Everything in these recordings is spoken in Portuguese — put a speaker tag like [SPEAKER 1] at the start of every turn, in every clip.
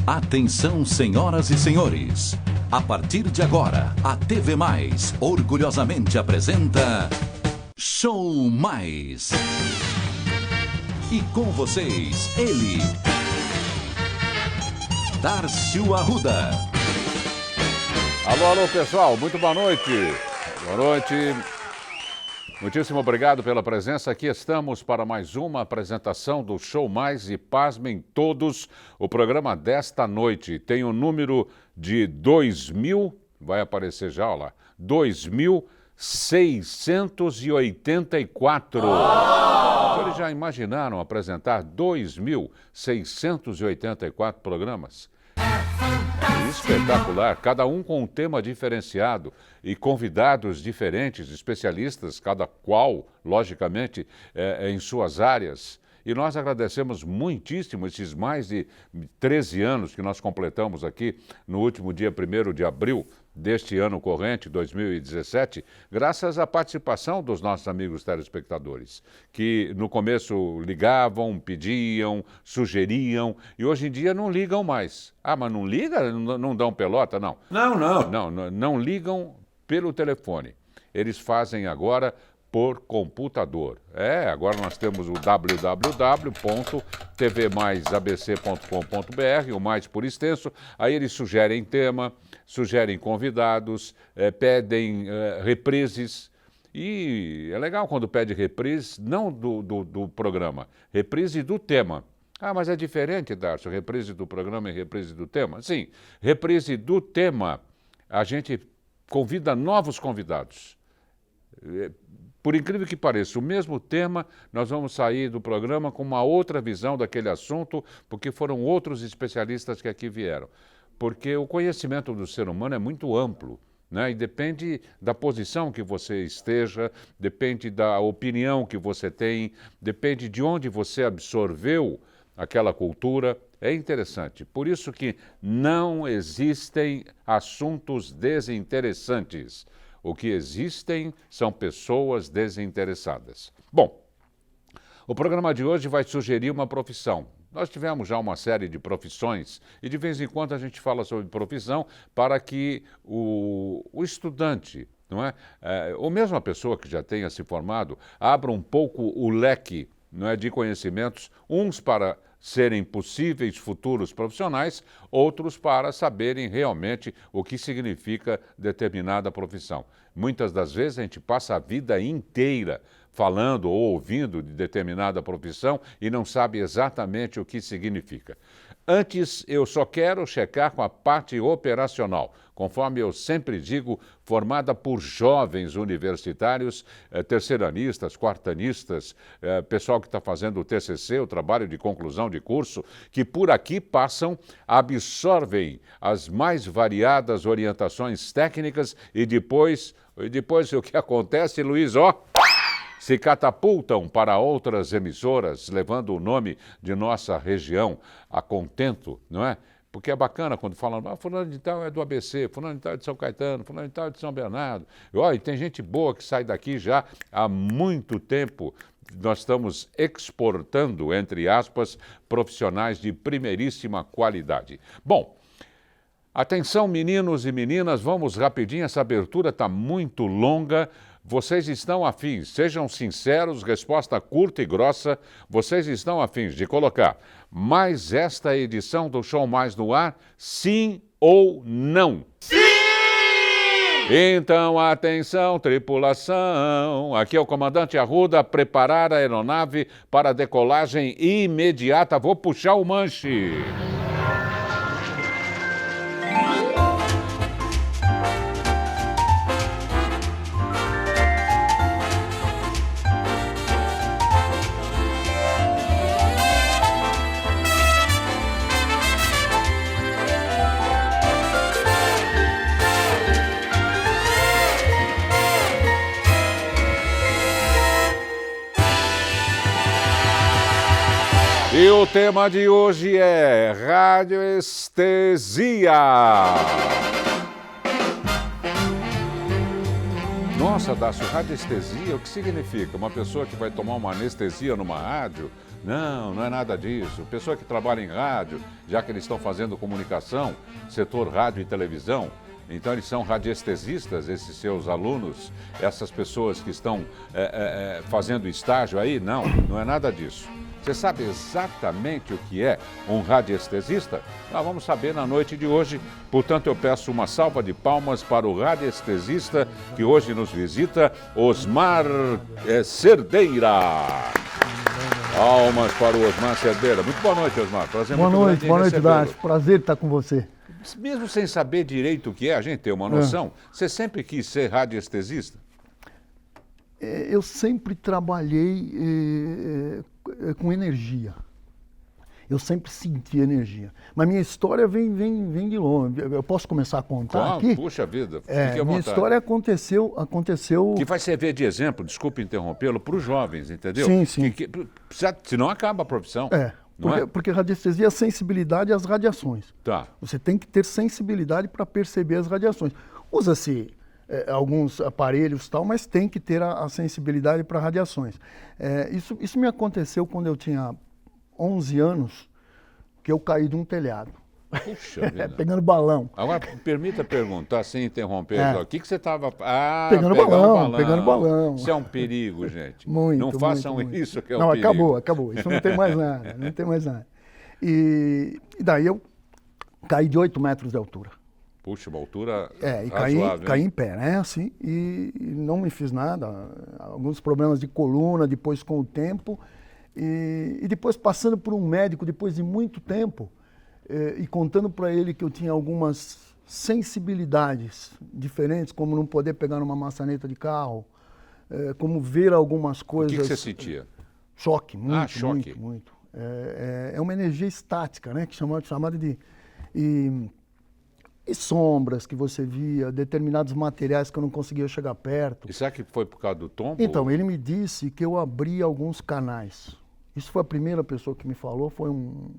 [SPEAKER 1] Atenção, senhoras e senhores. A partir de agora, a TV Mais orgulhosamente apresenta Show Mais. E com vocês, ele, Darcio Arruda.
[SPEAKER 2] Alô, alô, pessoal, muito boa noite. Boa noite. Muitíssimo obrigado pela presença. Aqui estamos para mais uma apresentação do Show Mais e pasmem todos. O programa desta noite tem o número de 2.000, vai aparecer já, olha lá, 2.684. Vocês já imaginaram apresentar 2.684 programas? Espetacular, cada um com um tema diferenciado e convidados diferentes, especialistas, cada qual, logicamente, em suas áreas. E nós agradecemos muitíssimo esses mais de 13 anos que nós completamos aqui no último dia 1º de abril deste ano corrente, 2017, graças à participação dos nossos amigos telespectadores, que no começo ligavam, pediam, sugeriam e hoje em dia não ligam mais. Ah, mas não liga? Não dão pelota? Não. Não ligam pelo telefone. Eles fazem agora por computador. Agora nós temos o www.tvmaisabc.com.br, o mais por extenso. Aí eles sugerem tema, sugerem convidados, pedem reprises. E é legal quando pede reprise, não do programa, reprise do tema. Ah, mas é diferente, Darcio, reprise do programa e reprise do tema? Sim, reprise do tema, a gente convida novos convidados. Por incrível que pareça, o mesmo tema, nós vamos sair do programa com uma outra visão daquele assunto, porque foram outros especialistas que aqui vieram. Porque o conhecimento do ser humano é muito amplo, né? E depende da posição que você esteja, depende da opinião que você tem, depende de onde você absorveu aquela cultura. É interessante. Por isso que não existem assuntos desinteressantes. O que existem são pessoas desinteressadas. Bom, o programa de hoje vai sugerir uma profissão. Nós tivemos já uma série de profissões e de vez em quando a gente fala sobre profissão para que o estudante, não é? Ou mesmo a pessoa que já tenha se formado, abra um pouco o leque, não é, de conhecimentos, uns para serem possíveis futuros profissionais, outros para saberem realmente o que significa determinada profissão. Muitas das vezes a gente passa a vida inteira falando ou ouvindo de determinada profissão e não sabe exatamente o que significa. Antes, eu só quero checar com a parte operacional, conforme eu sempre digo, formada por jovens universitários, terceiranistas, quartanistas, pessoal que está fazendo o TCC, o trabalho de conclusão de curso, que por aqui passam, absorvem as mais variadas orientações técnicas e depois o que acontece, Luiz, se catapultam para outras emissoras, levando o nome de nossa região a contento, não é? Porque é bacana quando falam, fulano de tal é do ABC, fulano de tal é de São Caetano, fulano de tal é de São Bernardo. E tem gente boa que sai daqui já há muito tempo. Nós estamos exportando, entre aspas, profissionais de primeiríssima qualidade. Bom, atenção meninos e meninas, vamos rapidinho, essa abertura está muito longa. Vocês estão afins, sejam sinceros, resposta curta e grossa, vocês estão afins de colocar mais esta edição do Show Mais no ar, sim ou não?
[SPEAKER 3] Sim!
[SPEAKER 2] Então, atenção, tripulação, aqui é o comandante Arruda, preparar a aeronave para decolagem imediata, vou puxar o manche. E o tema de hoje é radiestesia. Nossa, Dácio, radiestesia, o que significa? Uma pessoa que vai tomar uma anestesia numa rádio, Não, não é nada disso. Pessoa que trabalha em rádio, já que eles estão fazendo comunicação, setor rádio e televisão, então eles são radiestesistas, esses seus alunos, essas pessoas que estão fazendo estágio aí? Não, não é nada disso. Você sabe exatamente o que é um radiestesista? Nós vamos saber na noite de hoje. Portanto, eu peço uma salva de palmas para o radiestesista que hoje nos visita, Osmar Cerdeira. Palmas para o Osmar Cerdeira. Muito boa noite, Osmar. Prazer muito grande.
[SPEAKER 3] Boa noite, Dácio. Prazer estar com você.
[SPEAKER 2] Mesmo sem saber direito o que é, a gente tem uma noção. Você sempre quis ser radiestesista?
[SPEAKER 3] Eu sempre trabalhei com energia. Eu sempre senti energia. Mas minha história vem de longe. Eu posso começar a contar aqui?
[SPEAKER 2] Puxa vida, fique à vontade.
[SPEAKER 3] Minha história aconteceu...
[SPEAKER 2] Que vai servir de exemplo, desculpe interrompê-lo, para os jovens, entendeu?
[SPEAKER 3] Sim, sim.
[SPEAKER 2] Senão acaba a profissão.
[SPEAKER 3] Porque radiestesia é sensibilidade às radiações.
[SPEAKER 2] Tá.
[SPEAKER 3] Você tem que ter sensibilidade para perceber as radiações. Usa-se alguns aparelhos e tal, mas tem que ter a sensibilidade para radiações. Isso me aconteceu quando eu tinha 11 anos, que eu caí de um telhado.
[SPEAKER 2] Puxa vida.
[SPEAKER 3] Pegando balão.
[SPEAKER 2] Agora, permita perguntar, sem interromper, o que você estava...
[SPEAKER 3] Pegando balão.
[SPEAKER 2] Isso é um perigo, gente.
[SPEAKER 3] Muito,
[SPEAKER 2] não façam
[SPEAKER 3] muito.
[SPEAKER 2] isso que é um perigo.
[SPEAKER 3] Não, acabou. Isso não tem mais nada, não tem mais nada. E daí eu caí de 8 metros de altura.
[SPEAKER 2] Puxa, uma altura
[SPEAKER 3] e
[SPEAKER 2] razoável.
[SPEAKER 3] caí em pé, né, assim, e não me fiz nada. Alguns problemas de coluna, depois com o tempo. E depois passando por um médico, depois de muito tempo, e contando para ele que eu tinha algumas sensibilidades diferentes, como não poder pegar numa maçaneta de carro, como ver algumas coisas...
[SPEAKER 2] O que você sentia?
[SPEAKER 3] Choque, muito,
[SPEAKER 2] choque.
[SPEAKER 3] muito. É uma energia estática, né, que chamada de... E sombras que você via, determinados materiais que eu não conseguia chegar perto.
[SPEAKER 2] E será que foi por causa do tombo?
[SPEAKER 3] Então, ele me disse que eu abri alguns canais. Isso foi a primeira pessoa que me falou, foi um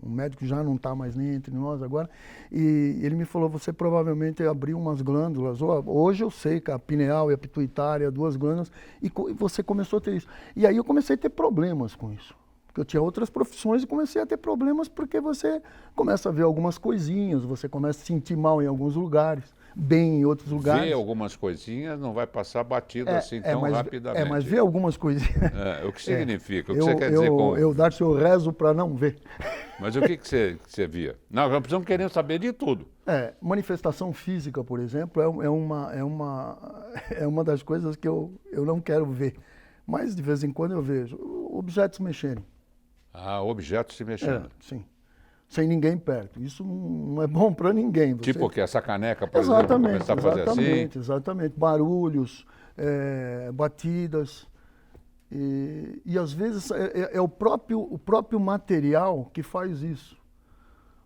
[SPEAKER 3] médico que já não está mais nem entre nós agora, e ele me falou, você provavelmente abriu umas glândulas, hoje eu sei que a pineal e a pituitária, 2 glândulas, e você começou a ter isso. E aí eu comecei a ter problemas com isso, porque eu tinha outras profissões e comecei a ter problemas porque você começa a ver algumas coisinhas, você começa a se sentir mal em alguns lugares, bem em outros lugares.
[SPEAKER 2] Ver algumas coisinhas não vai passar batido assim tão rapidamente.
[SPEAKER 3] Mas ver algumas coisinhas...
[SPEAKER 2] o que significa? O que você quer dizer com...
[SPEAKER 3] Eu rezo para não ver.
[SPEAKER 2] Mas o que você via? Não, nós precisamos querer saber de tudo.
[SPEAKER 3] Manifestação física, por exemplo, é uma das coisas que eu não quero ver. Mas de vez em quando eu vejo objetos mexerem.
[SPEAKER 2] Objetos se mexendo.
[SPEAKER 3] Sim. Sem ninguém perto. Isso não é bom para ninguém.
[SPEAKER 2] Tipo o quê? Essa caneca, por exemplo, começar a fazer assim?
[SPEAKER 3] Exatamente. Barulhos, batidas. E às vezes é o próprio material que faz isso.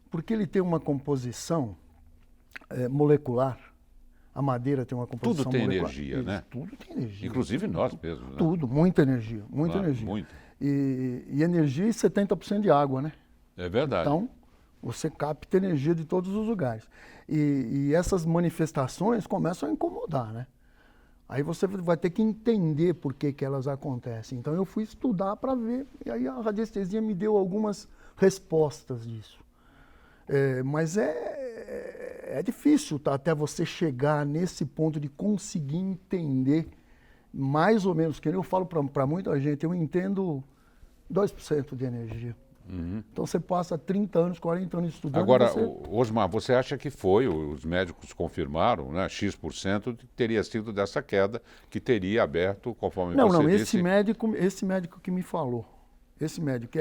[SPEAKER 3] Porque ele tem uma composição molecular. A madeira tem uma composição
[SPEAKER 2] molecular.
[SPEAKER 3] Tudo tem
[SPEAKER 2] energia, né?
[SPEAKER 3] Tudo tem energia.
[SPEAKER 2] Inclusive nós mesmos, né?
[SPEAKER 3] Tudo, muita energia, muita energia.
[SPEAKER 2] Muito.
[SPEAKER 3] E energia e 70% de água, né?
[SPEAKER 2] É verdade.
[SPEAKER 3] Então, você capta energia de todos os lugares. E essas manifestações começam a incomodar, né? Aí você vai ter que entender por que elas acontecem. Então, eu fui estudar para ver, e aí a radiestesia me deu algumas respostas disso. Mas é difícil, tá? Até você chegar nesse ponto de conseguir entender mais ou menos, que eu falo para muita gente, eu entendo 2% de energia. Então você passa 30 anos, 40 anos estudando.
[SPEAKER 2] Agora, Osmar, você acha que os médicos confirmaram, né, X% teria sido dessa queda que teria aberto, conforme você disse?
[SPEAKER 3] Esse médico que me falou, esse médico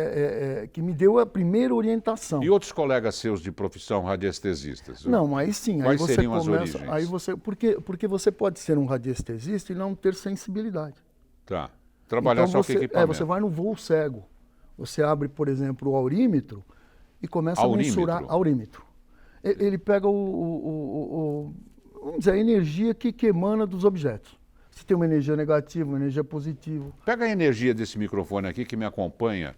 [SPEAKER 3] que me deu a primeira orientação.
[SPEAKER 2] E outros colegas seus de profissão radiestesistas?
[SPEAKER 3] Não, aí sim.
[SPEAKER 2] Quais
[SPEAKER 3] aí você
[SPEAKER 2] seriam
[SPEAKER 3] começa,
[SPEAKER 2] as origens?
[SPEAKER 3] Aí porque você pode ser um radiestesista e não ter sensibilidade.
[SPEAKER 2] Tá. Trabalhar
[SPEAKER 3] então
[SPEAKER 2] só com equipamento.
[SPEAKER 3] Você vai no voo cego. Você abre, por exemplo, o aurímetro e começa a mensurar aurímetro. Ele pega vamos dizer, a energia que emana dos objetos. Se tem uma energia negativa, uma energia positiva.
[SPEAKER 2] Pega a energia desse microfone aqui que me acompanha.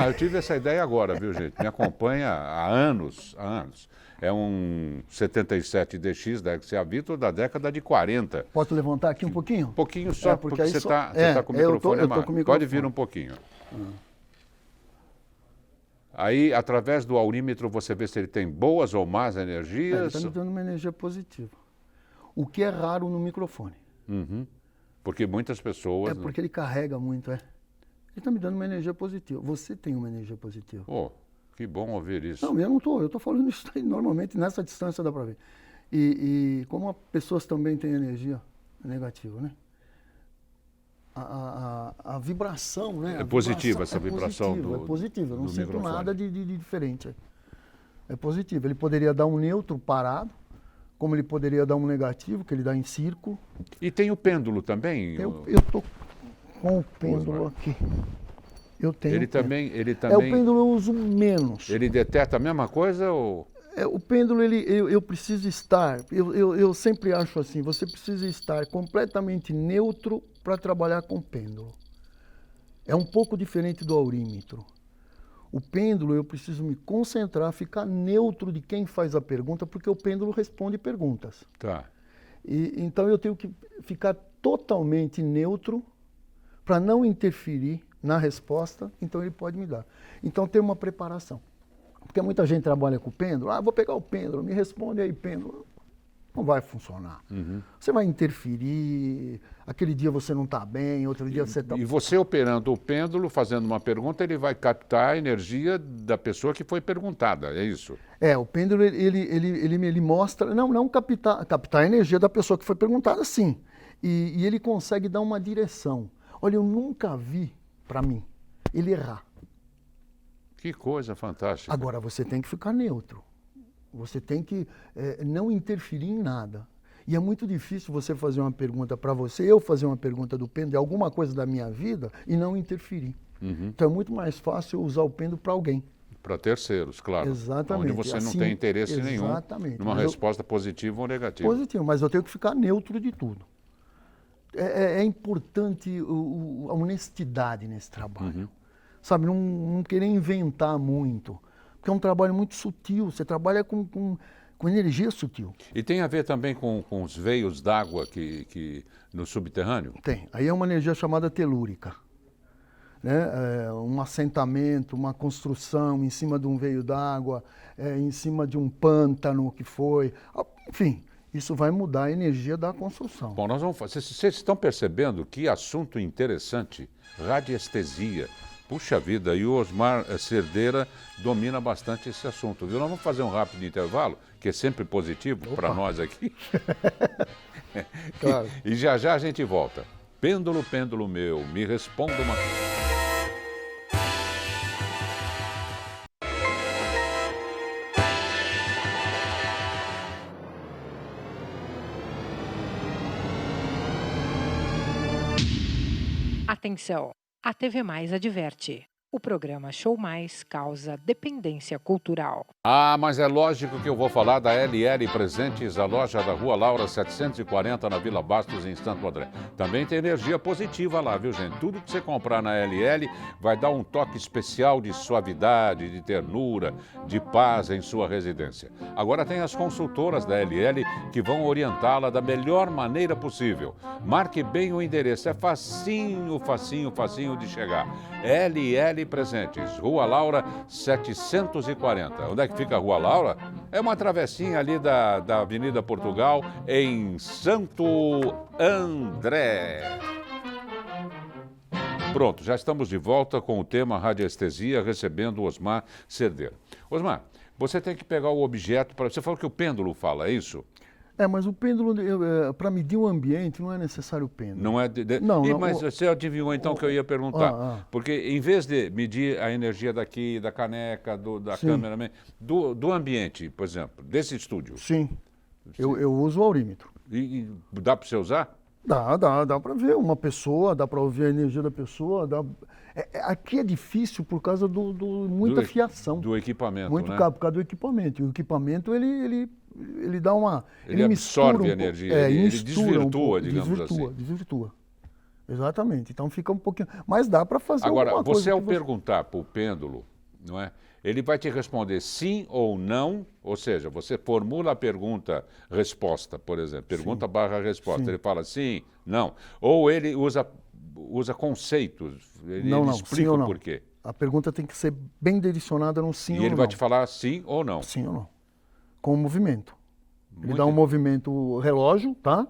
[SPEAKER 2] Eu tive essa ideia agora, viu, gente? Me acompanha há anos. É um 77DX da XA Victor da década de 40.
[SPEAKER 3] Posso levantar aqui um pouquinho?
[SPEAKER 2] Um pouquinho só, porque você está com o microfone. Pode vir um pouquinho. Aí, através do aurímetro, você vê se ele tem boas ou más
[SPEAKER 3] Ele
[SPEAKER 2] energias.
[SPEAKER 3] está me dando uma energia positiva. O que é raro no microfone.
[SPEAKER 2] Uhum. Porque muitas pessoas...
[SPEAKER 3] É porque ele carrega muito, Ele está me dando uma energia positiva. Você tem uma energia positiva.
[SPEAKER 2] Oh, que bom ouvir isso.
[SPEAKER 3] Não, eu estou falando isso aí, normalmente nessa distância dá para ver. E como as pessoas também têm energia negativa, né? A vibração, né?
[SPEAKER 2] É positiva essa vibração
[SPEAKER 3] É positiva, eu não
[SPEAKER 2] do
[SPEAKER 3] sinto
[SPEAKER 2] microfone.
[SPEAKER 3] nada de diferente. É positivo. Ele poderia dar um neutro parado, como ele poderia dar um negativo, que ele dá em círculo.
[SPEAKER 2] E tem o pêndulo também?
[SPEAKER 3] Eu estou com o pêndulo aqui. Eu tenho.
[SPEAKER 2] Ele também...
[SPEAKER 3] O pêndulo eu uso menos.
[SPEAKER 2] Ele detecta a mesma coisa ou...
[SPEAKER 3] O pêndulo, eu preciso estar, eu sempre acho assim, você precisa estar completamente neutro para trabalhar com pêndulo. É um pouco diferente do aurímetro. O pêndulo, eu preciso me concentrar, ficar neutro de quem faz a pergunta, porque o pêndulo responde perguntas.
[SPEAKER 2] Tá.
[SPEAKER 3] Então eu tenho que ficar totalmente neutro para não interferir na resposta, então ele pode me dar. Então tem uma preparação. Porque muita gente trabalha com o pêndulo, vou pegar o pêndulo, me responde aí, pêndulo. Não vai funcionar.
[SPEAKER 2] Uhum.
[SPEAKER 3] Você vai interferir, aquele dia você não está bem, outro dia você está...
[SPEAKER 2] E você operando o pêndulo, fazendo uma pergunta, ele vai captar a energia da pessoa que foi perguntada, é isso?
[SPEAKER 3] O pêndulo, ele mostra, não captar a energia da pessoa que foi perguntada, sim. E ele consegue dar uma direção. Olha, eu nunca vi, para mim, ele errar.
[SPEAKER 2] Que coisa fantástica.
[SPEAKER 3] Agora, você tem que ficar neutro. Você tem que não interferir em nada. E é muito difícil você fazer uma pergunta para você, eu fazer uma pergunta do pêndulo, de alguma coisa da minha vida, e não interferir.
[SPEAKER 2] Uhum.
[SPEAKER 3] Então é muito mais fácil usar o pêndulo para alguém.
[SPEAKER 2] Para terceiros, claro.
[SPEAKER 3] Exatamente.
[SPEAKER 2] Onde você não
[SPEAKER 3] Assim,
[SPEAKER 2] tem interesse
[SPEAKER 3] exatamente.
[SPEAKER 2] nenhum numa resposta positiva ou negativa.
[SPEAKER 3] Positivo, mas eu tenho que ficar neutro de tudo. É importante a honestidade nesse trabalho.
[SPEAKER 2] Uhum.
[SPEAKER 3] Sabe, não querer inventar muito. Porque é um trabalho muito sutil, você trabalha com energia sutil.
[SPEAKER 2] E tem a ver também com os veios d'água que no subterrâneo?
[SPEAKER 3] Tem. Aí é uma energia chamada telúrica. Né? Um assentamento, uma construção em cima de um veio d'água, em cima de um pântano que foi. Enfim, isso vai mudar a energia da construção.
[SPEAKER 2] Bom, nós vamos fazer. Vocês estão percebendo que assunto interessante? Radiestesia. Puxa vida, e o Osmar Cerdeira domina bastante esse assunto, viu? Nós vamos fazer um rápido intervalo, que é sempre positivo para nós aqui.
[SPEAKER 3] Claro.
[SPEAKER 2] E já a gente volta. Pêndulo, pêndulo meu, me responda uma...
[SPEAKER 4] Atenção! A TV Mais adverte. O programa Show Mais causa dependência cultural.
[SPEAKER 2] Mas é lógico que eu vou falar da LL Presentes, a loja da Rua Laura 740, na Vila Bastos, em Santo André. Também tem energia positiva lá, viu, gente? Tudo que você comprar na LL vai dar um toque especial de suavidade, de ternura, de paz em sua residência. Agora tem as consultoras da LL que vão orientá-la da melhor maneira possível. Marque bem o endereço, é facinho de chegar. LL Presentes, Rua Laura 740. Onde é que fica a Rua Laura? É uma travessinha ali da Avenida Portugal, em Santo André. Pronto, já estamos de volta com o tema radiestesia, recebendo o Osmar Cerdeira. Osmar, você tem que pegar o objeto para... Você falou que o pêndulo fala, é isso?
[SPEAKER 3] Mas o pêndulo, para medir o ambiente, não é necessário o pêndulo.
[SPEAKER 2] Não é... Mas você adivinhou então que eu ia perguntar. Porque em vez de medir a energia daqui, da caneca, da câmera, do ambiente, por exemplo, desse estúdio.
[SPEAKER 3] Sim. Eu uso o aurímetro.
[SPEAKER 2] E dá para você usar?
[SPEAKER 3] Dá para ver uma pessoa, dá para ouvir a energia da pessoa. Aqui é difícil por causa muita fiação.
[SPEAKER 2] Do equipamento,
[SPEAKER 3] muito
[SPEAKER 2] né?
[SPEAKER 3] Por causa do equipamento. E o equipamento, ele dá uma...
[SPEAKER 2] Ele absorve a energia, ele desvirtua, digamos assim.
[SPEAKER 3] Desvirtua. Exatamente. Então fica um pouquinho... Mas dá para fazer
[SPEAKER 2] Agora,
[SPEAKER 3] alguma coisa.
[SPEAKER 2] Agora, você ao perguntar para o pêndulo, não é? Ele vai te responder sim ou não, ou seja, você formula a pergunta-resposta, por exemplo, pergunta/resposta. Ele fala sim, não. Ou ele usa conceitos, ele explica o porquê.
[SPEAKER 3] A pergunta tem que ser bem direcionada no sim ou não.
[SPEAKER 2] E ele vai te falar sim ou não.
[SPEAKER 3] Sim ou não. Com o movimento. Ele
[SPEAKER 2] Muito
[SPEAKER 3] dá um movimento relógio, tá?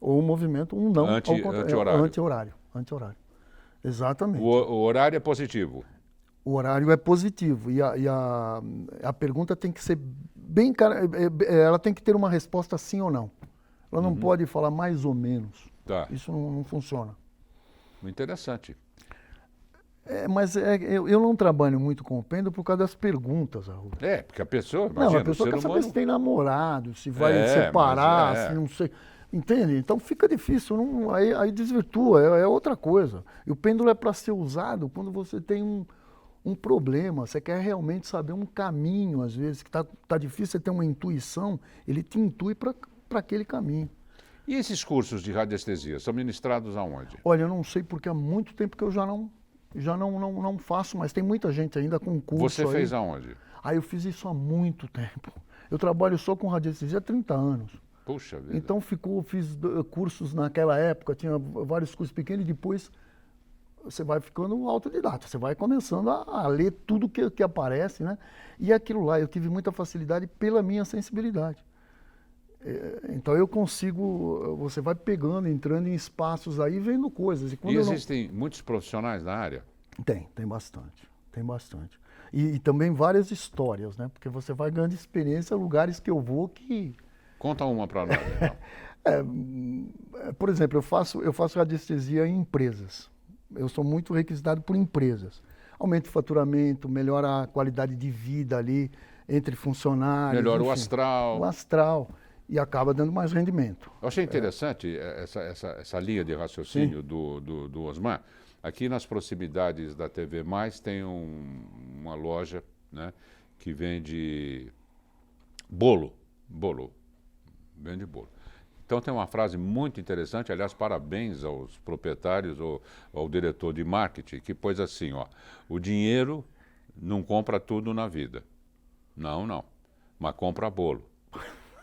[SPEAKER 3] Ou um movimento, um não.
[SPEAKER 2] Anti-horário.
[SPEAKER 3] Anti-horário. Anti-horário. Exatamente.
[SPEAKER 2] O horário é positivo.
[SPEAKER 3] O horário é positivo. E a pergunta tem que ser bem... Ela tem que ter uma resposta sim ou não. Ela não pode falar mais ou menos.
[SPEAKER 2] Tá.
[SPEAKER 3] Isso não funciona.
[SPEAKER 2] Interessante.
[SPEAKER 3] Mas eu não trabalho muito com o pêndulo por causa das perguntas, Arruda.
[SPEAKER 2] Porque a pessoa, imagina,
[SPEAKER 3] Não, a pessoa quer saber se tem namorado, se vai separar,
[SPEAKER 2] mas
[SPEAKER 3] se não sei. Entende? Então fica difícil, aí desvirtua, é outra coisa. E o pêndulo é para ser usado quando você tem um problema, você quer realmente saber um caminho, às vezes, que tá difícil, você tem uma intuição, ele te intui para aquele caminho.
[SPEAKER 2] E esses cursos de radiestesia são ministrados aonde?
[SPEAKER 3] Olha, eu não sei porque há muito tempo que eu já não faço, mas tem muita gente ainda com curso.
[SPEAKER 2] Você fez aonde?
[SPEAKER 3] Eu fiz isso há muito tempo. Eu trabalho só com radiestesia há 30 anos.
[SPEAKER 2] Puxa vida.
[SPEAKER 3] Então fiz cursos naquela época, tinha vários cursos pequenos e depois você vai ficando autodidata, você vai começando a ler tudo que aparece, né? E aquilo lá, eu tive muita facilidade pela minha sensibilidade. Então eu consigo, você vai pegando, entrando em espaços aí, vendo coisas.
[SPEAKER 2] E existem muitos profissionais na área?
[SPEAKER 3] Tem bastante, tem bastante. E também várias histórias, né? Porque você vai ganhando experiência em lugares que eu vou que...
[SPEAKER 2] Conta uma para nós, então.
[SPEAKER 3] Por exemplo, eu faço radiestesia em empresas. Eu sou muito requisitado por empresas. Aumenta o faturamento, melhora a qualidade de vida ali entre funcionários.
[SPEAKER 2] Melhora
[SPEAKER 3] enfim,
[SPEAKER 2] o astral.
[SPEAKER 3] O astral. E acaba dando mais rendimento.
[SPEAKER 2] Eu achei interessante essa linha de raciocínio do Osmar. Aqui nas proximidades da TV Mais tem uma loja, né, que vende bolo. Vende bolo. Então tem uma frase muito interessante, aliás, parabéns aos proprietários ou ao diretor de marketing, que pôs assim, ó, o dinheiro não compra tudo na vida. Não, mas compra bolo.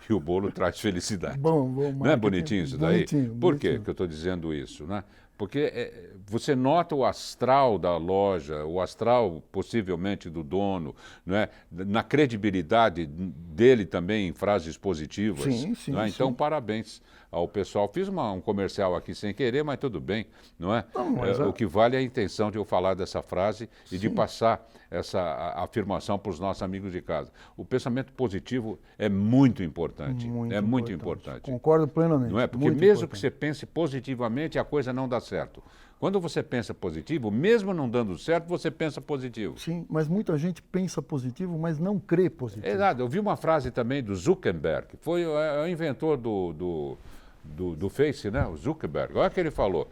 [SPEAKER 2] E o bolo traz felicidade.
[SPEAKER 3] Bom,
[SPEAKER 2] não é bonitinho isso daí?
[SPEAKER 3] Bonitinho,
[SPEAKER 2] Por
[SPEAKER 3] bonitinho.
[SPEAKER 2] que eu estou dizendo isso, né? Porque você nota o astral da loja, o astral possivelmente do dono, não é? Na credibilidade dele também em frases positivas.
[SPEAKER 3] Sim,
[SPEAKER 2] não é? Então,
[SPEAKER 3] sim.
[SPEAKER 2] parabéns ao pessoal. Fiz um comercial aqui sem querer, mas tudo bem, não é?
[SPEAKER 3] Não, mas
[SPEAKER 2] O que vale é a intenção de eu falar dessa frase e de passar essa afirmação para os nossos amigos de casa. O pensamento positivo é muito importante. Muito importante.
[SPEAKER 3] Concordo plenamente.
[SPEAKER 2] Não é? Porque mesmo que você pense positivamente, a coisa não dá certo. Quando você pensa positivo, mesmo não dando certo, você pensa positivo.
[SPEAKER 3] Sim, mas muita gente pensa positivo, mas não crê positivo.
[SPEAKER 2] Exato. Eu vi uma frase também do Zuckerberg, que foi o inventor do Face, né? O Zuckerberg. Olha o que ele falou.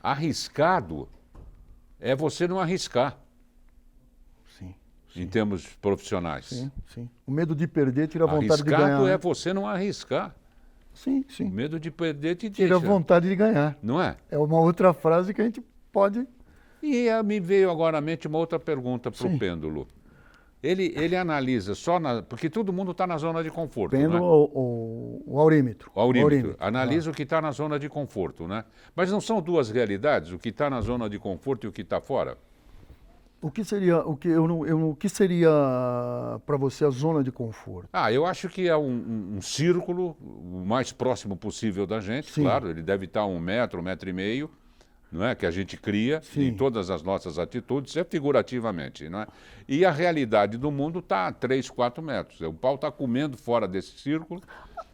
[SPEAKER 2] Arriscado é você não arriscar. Em termos profissionais.
[SPEAKER 3] Sim. O medo de perder tira a vontade de ganhar.
[SPEAKER 2] Arriscado é você não arriscar.
[SPEAKER 3] Sim.
[SPEAKER 2] O medo de perder te
[SPEAKER 3] Tira a
[SPEAKER 2] deixa.
[SPEAKER 3] vontade de ganhar.
[SPEAKER 2] Não é?
[SPEAKER 3] É uma outra frase que a gente pode...
[SPEAKER 2] E me veio agora à mente uma outra pergunta para o pêndulo. Ele analisa só porque todo mundo está na zona de conforto.
[SPEAKER 3] Pêndulo
[SPEAKER 2] né?
[SPEAKER 3] o aurímetro.
[SPEAKER 2] O aurímetro. Analisa o que está na zona de conforto, né? Mas não são duas realidades, o que está na zona de conforto e o que está fora?
[SPEAKER 3] O que seria para você a zona de conforto?
[SPEAKER 2] Eu acho que é um círculo o mais próximo possível da gente, claro, ele deve estar 1 metro, 1,5 metro, não é? Que a gente cria em todas as nossas atitudes, figurativamente, não é? E a realidade do mundo está a 3, 4 metros. O pau está comendo fora desse círculo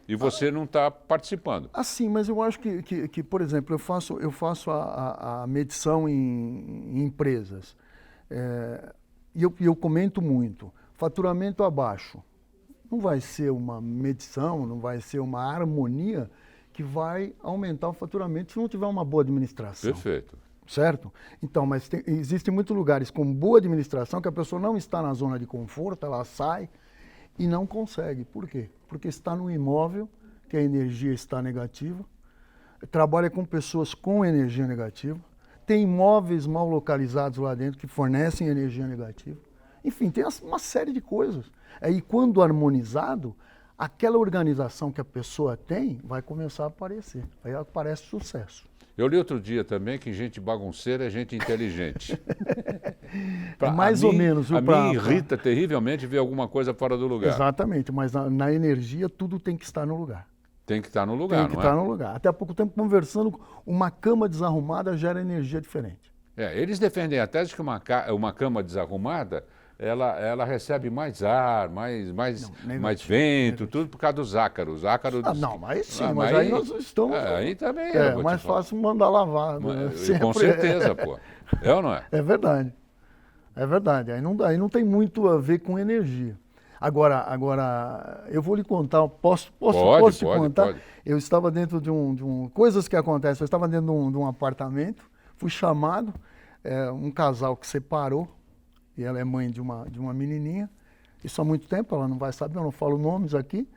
[SPEAKER 2] e você não está participando.
[SPEAKER 3] Sim, mas eu acho que, por exemplo, eu faço a medição em empresas. E eu comento muito, faturamento abaixo, não vai ser uma medição, não vai ser uma harmonia que vai aumentar o faturamento se não tiver uma boa administração.
[SPEAKER 2] Perfeito.
[SPEAKER 3] Certo? Então, mas existem muitos lugares com boa administração que a pessoa não está na zona de conforto, ela sai e não consegue. Por quê? Porque está no imóvel, que a energia está negativa, trabalha com pessoas com energia negativa, tem imóveis mal localizados lá dentro que fornecem energia negativa. Enfim, tem uma série de coisas. E quando harmonizado, aquela organização que a pessoa tem vai começar a aparecer. Aí aparece sucesso.
[SPEAKER 2] Eu li outro dia também que gente bagunceira é gente inteligente.
[SPEAKER 3] mais ou menos.
[SPEAKER 2] A mim irrita terrivelmente ver alguma coisa fora do lugar.
[SPEAKER 3] Exatamente, mas na energia tudo tem que estar no lugar.
[SPEAKER 2] Tem que estar no lugar, não é?
[SPEAKER 3] Tem que estar no lugar. Até há pouco tempo conversando, uma cama desarrumada gera energia diferente.
[SPEAKER 2] Eles defendem a tese que uma cama desarrumada, ela recebe mais ar, mais vento, tudo por causa dos ácaros.
[SPEAKER 3] Não, mas sim, mas aí nós estamos...
[SPEAKER 2] aí também
[SPEAKER 3] é mais fácil mandar lavar. Né?
[SPEAKER 2] Com certeza, pô. É ou não é?
[SPEAKER 3] É verdade. É verdade. Aí não tem muito a ver com energia. Agora, eu vou lhe contar, posso te contar? Pode. Eu estava dentro de um... Coisas que acontecem, eu estava dentro de um apartamento, fui chamado, um casal que separou, e ela é mãe de uma menininha, isso há muito tempo, ela não vai saber, eu não falo nomes aqui,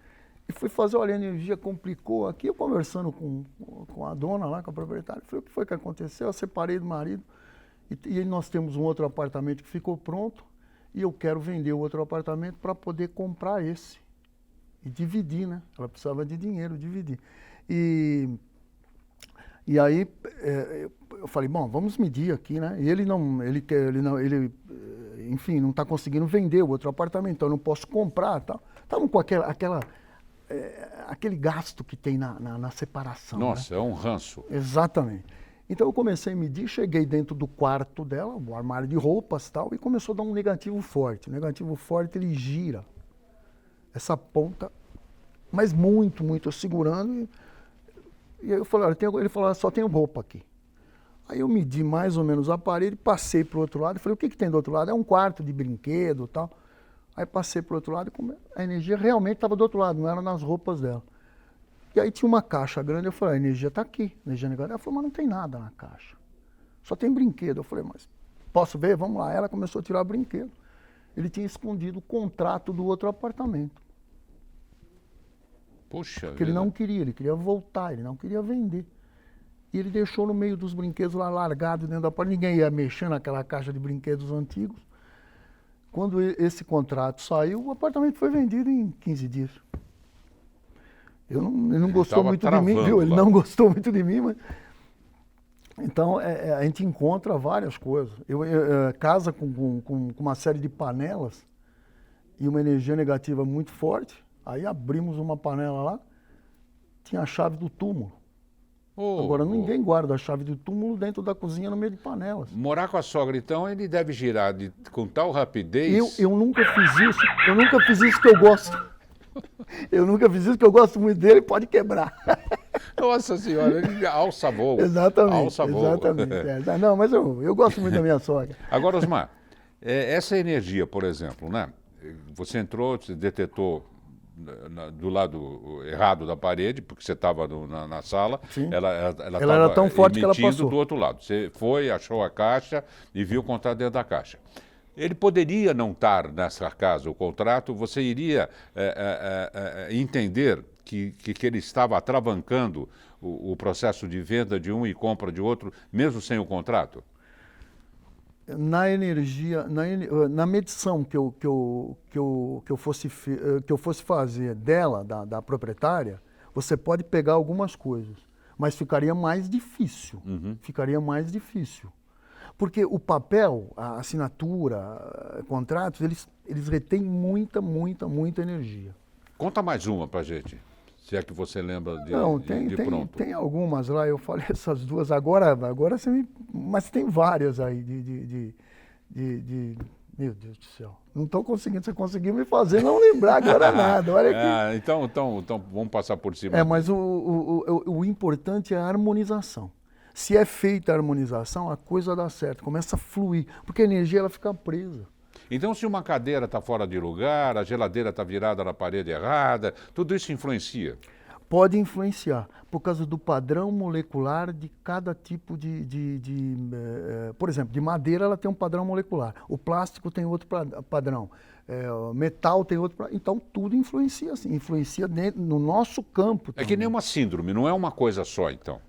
[SPEAKER 3] e fui fazer, olha, a energia complicou aqui, eu conversando com a dona lá, com a proprietária, falei, o que foi que aconteceu? Eu separei do marido, e nós temos um outro apartamento que ficou pronto, e eu quero vender o outro apartamento para poder comprar esse. E dividir, né? Ela precisava de dinheiro, dividir. E aí eu falei, bom, vamos medir aqui, né? E ele enfim, não está conseguindo vender o outro apartamento, então eu não posso comprar, tal. Estavam com aquele gasto que tem na separação.
[SPEAKER 2] Nossa,
[SPEAKER 3] né?
[SPEAKER 2] É um ranço.
[SPEAKER 3] Exatamente. Então eu comecei a medir, cheguei dentro do quarto dela, o armário de roupas e tal, e começou a dar um negativo forte. O negativo forte, ele gira essa ponta, mas muito, muito, eu segurando. E aí eu falei, olha, ele falou, só tem roupa aqui. Aí eu medi mais ou menos a parede, passei para o outro lado, e falei, o que tem do outro lado? É um quarto de brinquedo e tal. Aí passei para o outro lado, e a energia realmente estava do outro lado, não era nas roupas dela. E aí tinha uma caixa grande, eu falei, a energia está aqui, a energia negativa. Ela falou, mas não tem nada na caixa, só tem brinquedo. Eu falei, mas posso ver? Vamos lá. Ela começou a tirar brinquedo. Ele tinha escondido o contrato do outro apartamento.
[SPEAKER 2] Puxa
[SPEAKER 3] Porque ele não queria, ele queria voltar, ele não queria vender. E ele deixou no meio dos brinquedos lá largado dentro da porta, ninguém ia mexer naquela caixa de brinquedos antigos. Quando esse contrato saiu, o apartamento foi vendido em 15 dias. Ele não gostou muito de mim, viu? Ele não gostou muito de mim, mas... Então, a gente encontra várias coisas. Casa com uma série de panelas e uma energia negativa muito forte. Aí abrimos uma panela lá, tinha a chave do túmulo. Agora, ninguém guarda a chave do túmulo dentro da cozinha no meio de panelas.
[SPEAKER 2] Morar com a sogra, então, ele deve girar com tal rapidez...
[SPEAKER 3] Eu nunca fiz isso que eu gosto. Eu nunca fiz isso, que eu gosto muito dele, pode quebrar.
[SPEAKER 2] Nossa senhora, ele alça voo.
[SPEAKER 3] Exatamente,
[SPEAKER 2] alça voo.
[SPEAKER 3] Exatamente. Não, mas eu gosto muito da minha sogra.
[SPEAKER 2] Agora, Osmar, essa energia, por exemplo, né? Você entrou, você detetou do lado errado da parede, porque você estava na sala.
[SPEAKER 3] Sim.
[SPEAKER 2] Ela
[SPEAKER 3] era tão forte que ela passou.
[SPEAKER 2] Do outro lado. Você foi, achou a caixa e viu o contrato dentro da caixa. Ele poderia não estar nessa casa, o contrato, você iria entender que ele estava atravancando o processo de venda de um e compra de outro, mesmo sem o contrato?
[SPEAKER 3] Na energia, na medição que eu fosse fazer dela, da proprietária, você pode pegar algumas coisas, mas ficaria mais difícil. Ficaria mais difícil. Porque o papel, a assinatura, contratos, eles retêm muita energia.
[SPEAKER 2] Conta mais uma pra gente, se é que você lembra de pronto.
[SPEAKER 3] Tem algumas lá, eu falei essas duas, agora você me... Mas tem várias aí meu Deus do céu, não estou conseguindo, você conseguiu me fazer não lembrar agora nada, olha aqui.
[SPEAKER 2] Então vamos passar por cima.
[SPEAKER 3] Mas o importante é a harmonização. Se é feita a harmonização, a coisa dá certo, começa a fluir, porque a energia ela fica presa.
[SPEAKER 2] Então, se uma cadeira está fora de lugar, a geladeira está virada na parede errada, tudo isso influencia?
[SPEAKER 3] Pode influenciar, por causa do padrão molecular de cada tipo por exemplo, de madeira ela tem um padrão molecular, o plástico tem outro padrão, o metal tem outro padrão, então tudo influencia, assim, influencia no nosso campo também.
[SPEAKER 2] É que nem uma síndrome, não é uma coisa só, então.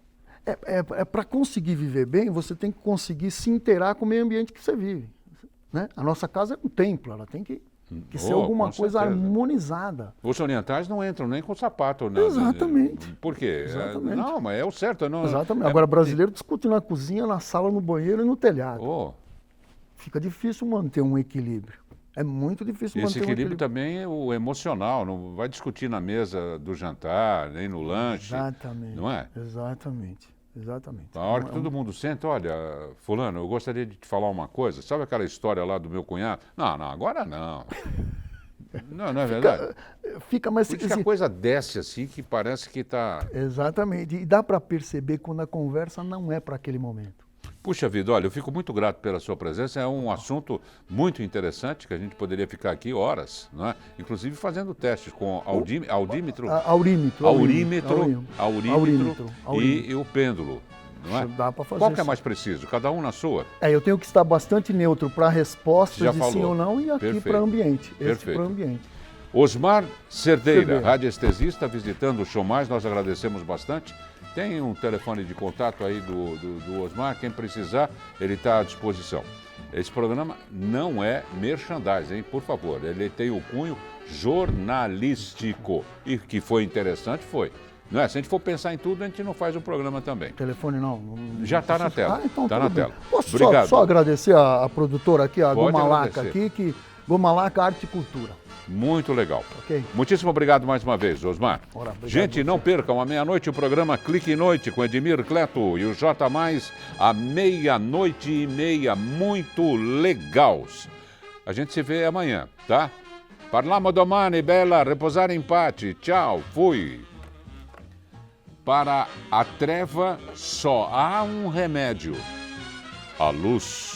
[SPEAKER 3] Para conseguir viver bem, você tem que conseguir se inteirar com o meio ambiente que você vive. Né? A nossa casa é um templo, ela tem que ser alguma coisa harmonizada.
[SPEAKER 2] Os orientais não entram nem com sapato. Né?
[SPEAKER 3] Exatamente.
[SPEAKER 2] Por quê?
[SPEAKER 3] Exatamente.
[SPEAKER 2] Não, mas é o certo. Não,
[SPEAKER 3] exatamente. Agora, brasileiro discute na cozinha, na sala, no banheiro e no telhado. fica difícil manter um equilíbrio. É muito difícil
[SPEAKER 2] Esse
[SPEAKER 3] manter um
[SPEAKER 2] equilíbrio
[SPEAKER 3] equilíbrio.
[SPEAKER 2] também é o emocional, não vai discutir na mesa do jantar, nem no lanche,
[SPEAKER 3] Exatamente.
[SPEAKER 2] não é?
[SPEAKER 3] Exatamente. Exatamente.
[SPEAKER 2] Na hora que todo mundo senta, olha, fulano, eu gostaria de te falar uma coisa. Sabe aquela história lá do meu cunhado? Não, agora não. Não é verdade?
[SPEAKER 3] Fica mais...
[SPEAKER 2] Por isso que a coisa desce assim, que parece que está...
[SPEAKER 3] Exatamente. E dá para perceber quando a conversa não é para aquele momento.
[SPEAKER 2] Puxa vida, olha, eu fico muito grato pela sua presença. É um assunto muito interessante que a gente poderia ficar aqui horas, não é? Inclusive fazendo testes com aurímetro e o pêndulo, não é?
[SPEAKER 3] Dá para fazer.
[SPEAKER 2] Qual que é mais preciso? Cada um na sua?
[SPEAKER 3] Eu tenho que estar bastante neutro para respostas
[SPEAKER 2] Já
[SPEAKER 3] de
[SPEAKER 2] falou.
[SPEAKER 3] sim ou não e aqui
[SPEAKER 2] Perfeito.
[SPEAKER 3] para ambiente. Esse
[SPEAKER 2] Perfeito.
[SPEAKER 3] para ambiente.
[SPEAKER 2] Osmar Cerdeira, radiestesista, visitando o Show Mais, nós agradecemos bastante. Tem um telefone de contato aí do Osmar, quem precisar, ele está à disposição. Esse programa não é merchandising, hein? Por favor, ele tem o cunho jornalístico. E que foi interessante, foi. Não é? Se a gente for pensar em tudo, a gente não faz o programa também.
[SPEAKER 3] Telefone não.
[SPEAKER 2] Já está na tela.
[SPEAKER 3] Então
[SPEAKER 2] Está na tela.
[SPEAKER 3] Posso
[SPEAKER 2] Obrigado.
[SPEAKER 3] só agradecer a produtora aqui, a
[SPEAKER 2] Pode
[SPEAKER 3] Gomalaca
[SPEAKER 2] agradecer.
[SPEAKER 3] aqui, que Gomalaca Arte e Cultura.
[SPEAKER 2] Muito legal.
[SPEAKER 3] Ok.
[SPEAKER 2] Muitíssimo obrigado mais uma vez, Osmar.
[SPEAKER 3] Ora, obrigado
[SPEAKER 2] Gente,
[SPEAKER 3] a
[SPEAKER 2] não
[SPEAKER 3] você.
[SPEAKER 2] percam, à meia-noite o programa Clique Noite com Edmir Cleto e o J+, à 00:30, muito legais. A gente se vê amanhã, tá? Parliamo domani, bella, reposar em pace. Tchau, fui. Para a treva só há um remédio: a luz.